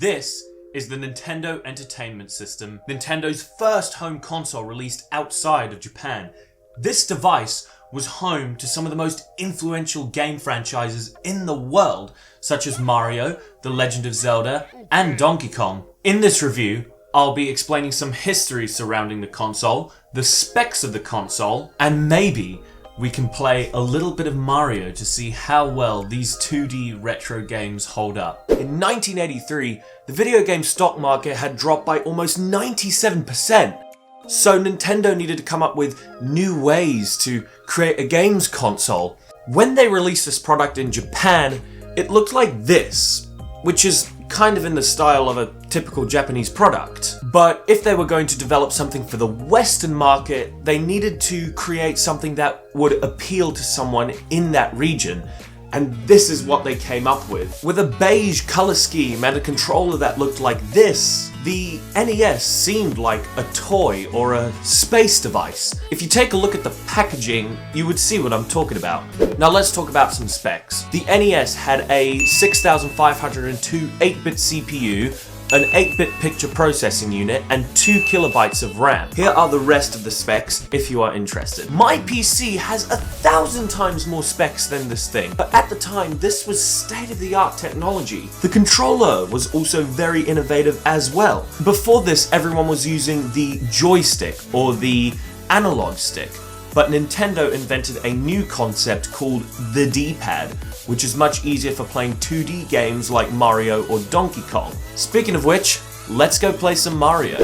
This is the Nintendo Entertainment System, Nintendo's first home console released outside of Japan. This device was home to some of the most influential game franchises in the world, such as Mario, The Legend of Zelda, and Donkey Kong. In this review, I'll be explaining some history surrounding the console, the specs of the console, and maybe we can play a little bit of Mario to see how well these 2D retro games hold up. In 1983, the video game stock market had dropped by almost 97%. So Nintendo needed to come up with new ways to create a games console. When they released this product in Japan, it looked like this, which is kind of in the style of a typical Japanese product. But if they were going to develop something for the Western market, they needed to create something that would appeal to someone in that region. And this is what they came up with. With a beige color scheme and a controller that looked like this, the NES seemed like a toy or a space device. If you take a look at the packaging, you would see what I'm talking about. Now let's talk about some specs. The NES had a 6502 8-bit CPU, an 8-bit picture processing unit, and 2 kilobytes of RAM. Here are the rest of the specs if you are interested. My PC has 1,000 times more specs than this thing, but at the time this was state-of-the-art technology. The controller was also very innovative as well. Before this, everyone was using the joystick or the analog stick, but Nintendo invented a new concept called the D-pad, which is much easier for playing 2D games like Mario or Donkey Kong. Speaking of which, let's go play some Mario.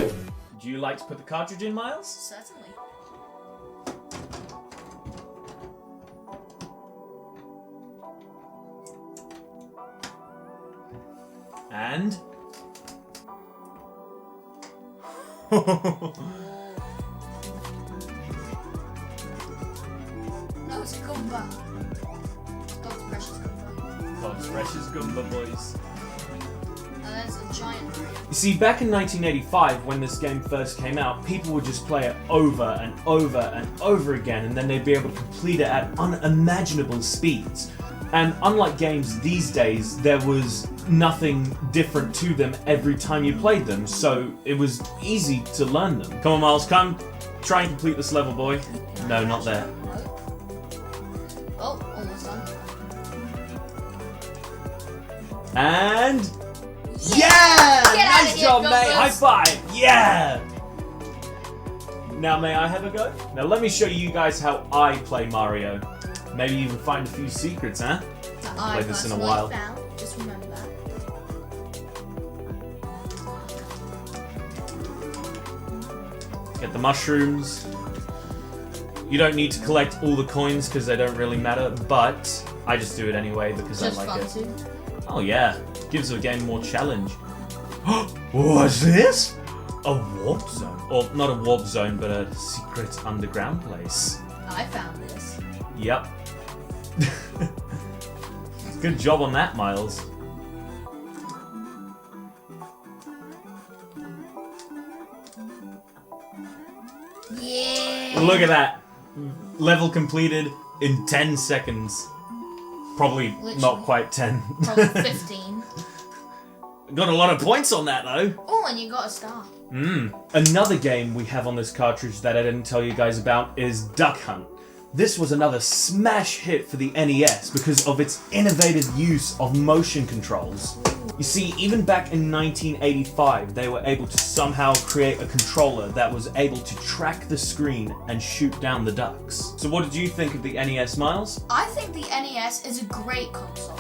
Would you like to put the cartridge in, Miles? Certainly. And... No, it's a Goomba. God's precious Goomba. God's precious Goomba, boys. That's a giant tree. You see, back in 1985, when this game first came out, people would just play it over and over and over again, and then they'd be able to complete it at unimaginable speeds. And unlike games these days, there was nothing different to them every time you played them, so it was easy to learn them. Come on, Miles, come. Try and complete this level, boy. No, not there. Oh, almost done. And... Yeah! Get out of Nice here, job, mate! Goombas. High five! Yeah! Now, may I have a go? Now, let me show you guys how I play Mario. Maybe even find a few secrets, huh? That I Play this in a personally while. found. Just remember that. Get the mushrooms. You don't need to collect all the coins because they don't really matter, but I just do it anyway because Just I like fun it. too. Oh yeah, gives the game more challenge. What's this? A warp zone. Or not a warp zone, but a secret underground place. I found this. Yep. Good job on that, Miles. Yeah! Look at that. Level completed in 10 seconds. Probably Literally. not quite 10. Probably 15. Got a lot of points on that though. Oh, and you got a star. Another game we have on this cartridge that I didn't tell you guys about is Duck Hunt. This was another smash hit for the NES because of its innovative use of motion controls. You see, even back in 1985, they were able to somehow create a controller that was able to track the screen and shoot down the ducks. So what did you think of the NES, Miles? I think the NES is a great console.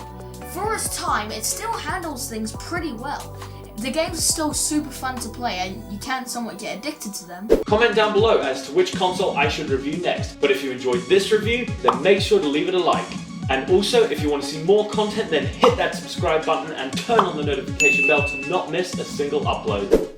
For its time, it still handles things pretty well. The games are still super fun to play and you can somewhat get addicted to them. Comment down below as to which console I should review next. But if you enjoyed this review, then make sure to leave it a like. And also, if you want to see more content, then hit that subscribe button and turn on the notification bell to not miss a single upload.